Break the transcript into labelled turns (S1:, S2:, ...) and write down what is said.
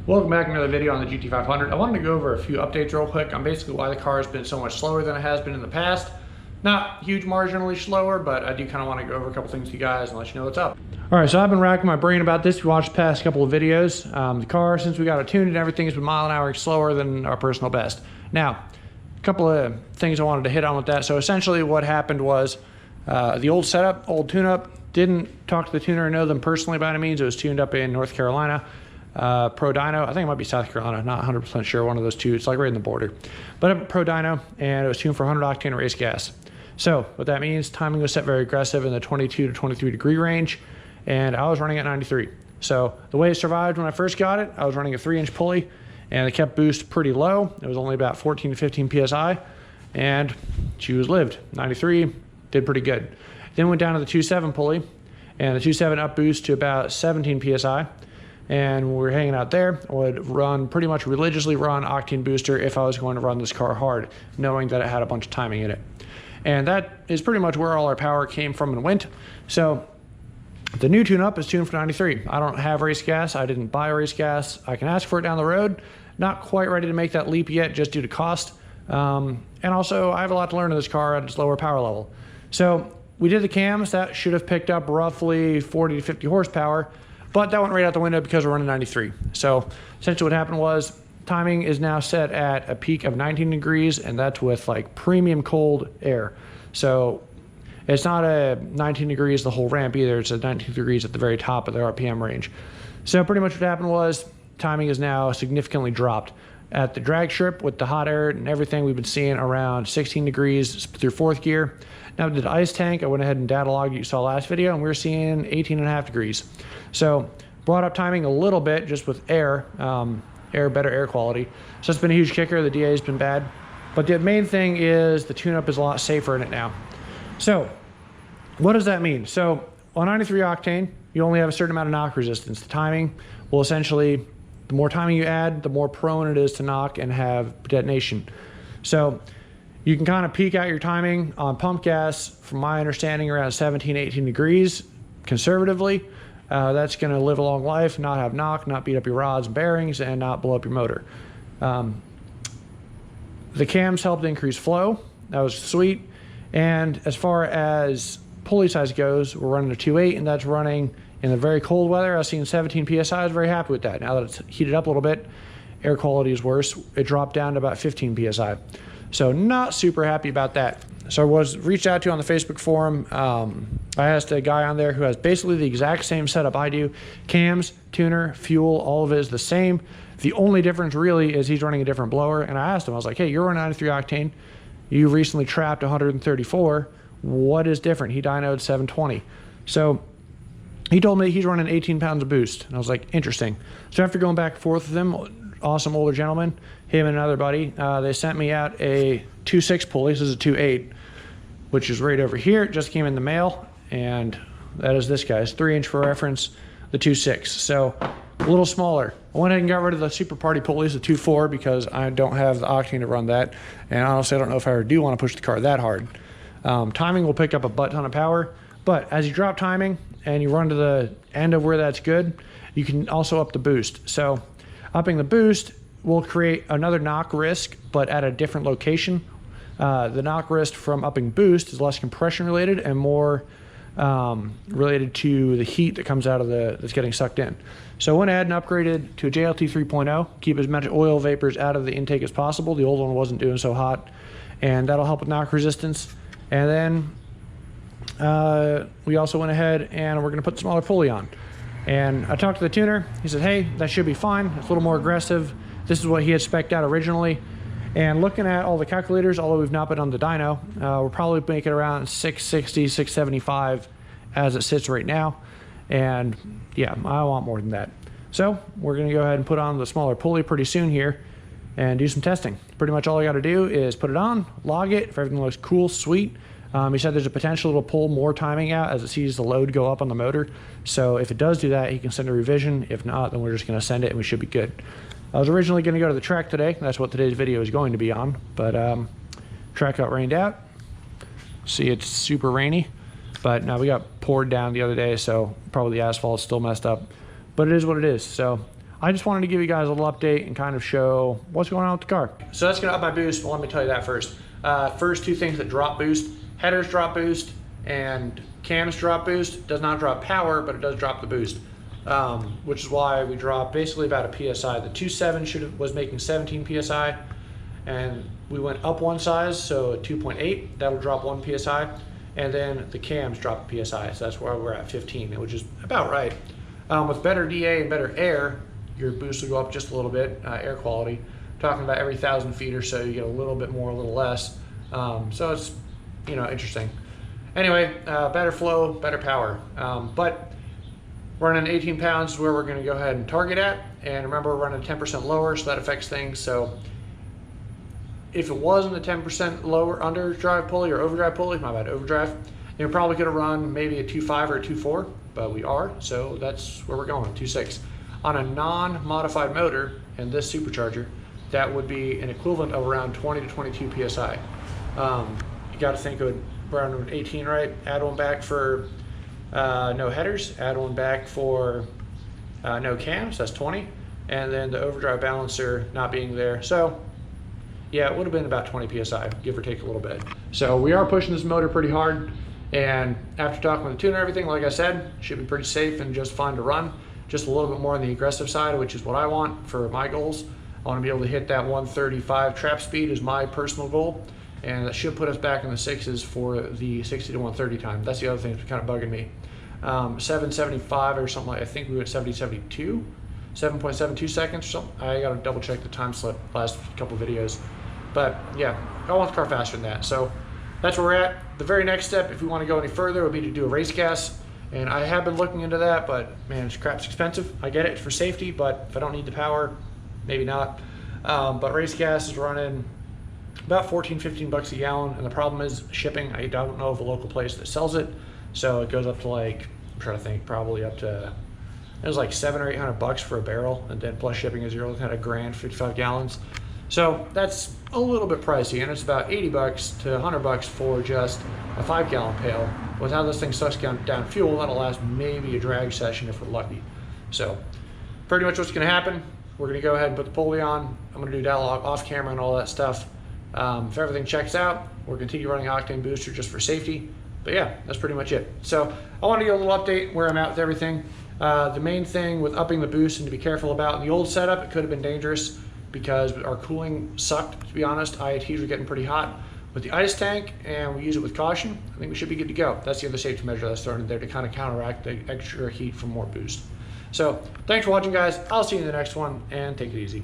S1: Welcome back to another video on the GT500. I wanted to go over a few updates real quick on basically why the car has been so much slower than it has been in the past. Not huge marginally slower, but I do kind of want to go over a couple things with you guys and let you know what's up. All right, so I've been racking my brain about this. We watched the past couple of videos. The car, since we got it tuned and everything, has been mile an hour slower than our personal best. Now, a couple of things I wanted to hit on with that. So essentially what happened was the old setup, old tune-up, didn't talk to the tuner or know them personally by any means. It was tuned up in North Carolina. Pro Dyno, I think it might be South Carolina, not 100% sure, one of those two. It's like right in the border. But up at Pro Dyno, and it was tuned for 100 octane race gas. So what that means, timing was set very aggressive in the 22 to 23 degree range, and I was running at 93. So the way it survived when I first got it, I was running a 3-inch pulley, and it kept boost pretty low. It was only about 14 to 15 PSI, and she was lived. 93, did pretty good. Then went down to the 2.7 pulley, and the 2.7 up boost to about 17 PSI. And when we were hanging out there, I would run pretty much religiously run octane booster if I was going to run this car hard, knowing that it had a bunch of timing in it. And that is pretty much where all our power came from and went. So the new tune-up is tuned for 93. I don't have race gas. I didn't buy race gas. I can ask for it down the road. Not quite ready to make that leap yet just due to cost. And also I have a lot to learn in this car at its lower power level. So we did the cams. That should have picked up roughly 40 to 50 horsepower. But that went right out the window because we're running 93. So essentially what happened was timing is now set at a peak of 19 degrees, and that's with like premium cold air. So it's not a 19 degrees the whole ramp either. It's a 19 degrees at the very top of the RPM range. So pretty much what happened was timing is now significantly dropped. At the drag strip with the hot air and everything, we've been seeing around 16 degrees through fourth gear. Now with the ice tank, I went ahead and data logged, you saw last video, and we were seeing 18.5 degrees. So brought up timing a little bit just with air, better air quality. So it's been a huge kicker. The DA has been bad. But the main thing is the tune-up is a lot safer in it now. So what does that mean? So on 93 octane, you only have a certain amount of knock resistance. The timing will essentially, the more timing you add, the more prone it is to knock and have detonation. So you can kind of peak out your timing on pump gas, from my understanding, around 17, 18 degrees conservatively. That's going to live a long life, not have knock, not beat up your rods and bearings, and not blow up your motor. The cams helped increase flow. That was sweet. And as far as pulley size goes, we're running a 2.8, and that's running in the very cold weather. I was seeing 17 PSI. I was very happy with that. Now that it's heated up a little bit, air quality is worse. It dropped down to about 15 PSI. So not super happy about that. So I was reached out to on the Facebook forum. I asked a guy on there who has basically the exact same setup I do. Cams, tuner, fuel, all of it is the same. The only difference really is he's running a different blower. And I asked him, I was like, hey, you're running 93 octane. You recently trapped 134. What is different? He dynoed 720. So he told me he's running 18 pounds of boost. And I was like, interesting. So after going back and forth with him, awesome older gentleman, him and another buddy, they sent me out a 2.6 pulley. This is a 2.8, which is right over here. It just came in the mail, and that is this guy's 3-inch for reference, the 2.6. So a little smaller. I went ahead and got rid of the Super Party pulleys, the 2.4, because I don't have the octane to run that, and honestly I don't know if I ever do want to push the car that hard. Timing will pick up a butt ton of power, but as you drop timing and you run to the end of where that's good, you can also up the boost. So upping the boost will create another knock risk, but at a different location. The knock risk from upping boost is less compression related and more related to the heat that comes out of that's getting sucked in. So I went ahead and upgraded to a JLT 3.0, keep as much oil vapors out of the intake as possible. The old one wasn't doing so hot, and that'll help with knock resistance. And then we also went ahead and we're gonna put the smaller pulley on. And I talked to the tuner. He said, hey, that should be fine. It's a little more aggressive. This is what he had spec'd out originally. And looking at all the calculators, although we've not been on the dyno, we're probably making around 660, 675 as it sits right now. And yeah, I want more than that. So we're gonna go ahead and put on the smaller pulley pretty soon here and do some testing. Pretty much all I gotta do is put it on, log it. If everything looks cool, sweet. He said there's a potential it'll pull more timing out as it sees the load go up on the motor. So if it does do that, he can send a revision. If not, then we're just gonna send it and we should be good. I was originally gonna go to the track today. That's what today's video is going to be on. But track got rained out. See, it's super rainy. But now we got poured down the other day, so probably the asphalt's still messed up. But it is what it is. So I just wanted to give you guys a little update and kind of show what's going on with the car. So that's gonna up my boost, but let me tell you that first. First two things that drop boost: headers drop boost and cams drop boost. Does not drop power, but it does drop the boost, which is why we dropped basically about a PSI. The 2.7 was making 17 PSI, and we went up one size, so 2.8, that'll drop 1 PSI, and then the cams drop a PSI, so that's why we're at 15, which is about right. With better DA and better air, your boost will go up just a little bit, air quality. Talking about every 1,000 feet or so, you get a little bit more, a little less. So it's, interesting. Anyway, better flow, better power. But running 18 pounds is where we're gonna go ahead and target at. And remember, we're running 10% lower, so that affects things. So if it wasn't a 10% lower underdrive pulley or overdrive pulley, my bad, overdrive, you probably could have run maybe a 2.5 or a 2.4, but we are, so that's where we're going, 2.6. On a non-modified motor and this supercharger, that would be an equivalent of around 20 to 22 PSI. You gotta think of around 18, right? Add one back for no headers, add one back for no cams, that's 20. And then the overdrive balancer not being there. So yeah, it would have been about 20 PSI, give or take a little bit. So we are pushing this motor pretty hard. And after talking with the tuner and everything, like I said, should be pretty safe and just fine to run. Just a little bit more on the aggressive side, which is what I want for my goals. I want to be able to hit that 135 trap speed is my personal goal. And that should put us back in the sixes for the 60 to 130 time. That's the other thing that's kind of bugging me. 775 or something like, I think we were at 7.72 seconds or something. I gotta double check the time slip last couple videos. But yeah, I want the car faster than that. So that's where we're at. The very next step, if we want to go any further, would be to do a race gas. And I have been looking into that, but man, crap's expensive. I get it, it's for safety, but if I don't need the power, maybe not. But race gas is running about 14, 15 bucks a gallon. And the problem is shipping. I don't know of a local place that sells it. So it goes up to like, I'm trying to think, probably up to, it was like 700 or 800 bucks for a barrel. And then plus shipping is you're looking at $1,000, 55 gallons. So that's a little bit pricey, and it's about 80 bucks to 100 bucks for just a 5-gallon pail. With how this thing sucks down fuel, that'll last maybe a drag session if we're lucky. So pretty much what's gonna happen, we're gonna go ahead and put the pulley on. I'm gonna do dialogue off camera and all that stuff. If everything checks out, we'll continue running octane booster just for safety. But yeah, that's pretty much it. So I want to give a little update where I'm at with everything. The main thing with upping the boost and to be careful about, in the old setup, it could have been dangerous because our cooling sucked, to be honest. IATs were getting pretty hot. With the ice tank, and we use it with caution, I think we should be good to go. That's the other safety measure that's thrown in there to kind of counteract the extra heat from more boost. So thanks for watching, guys. I'll see you in the next one, and take it easy.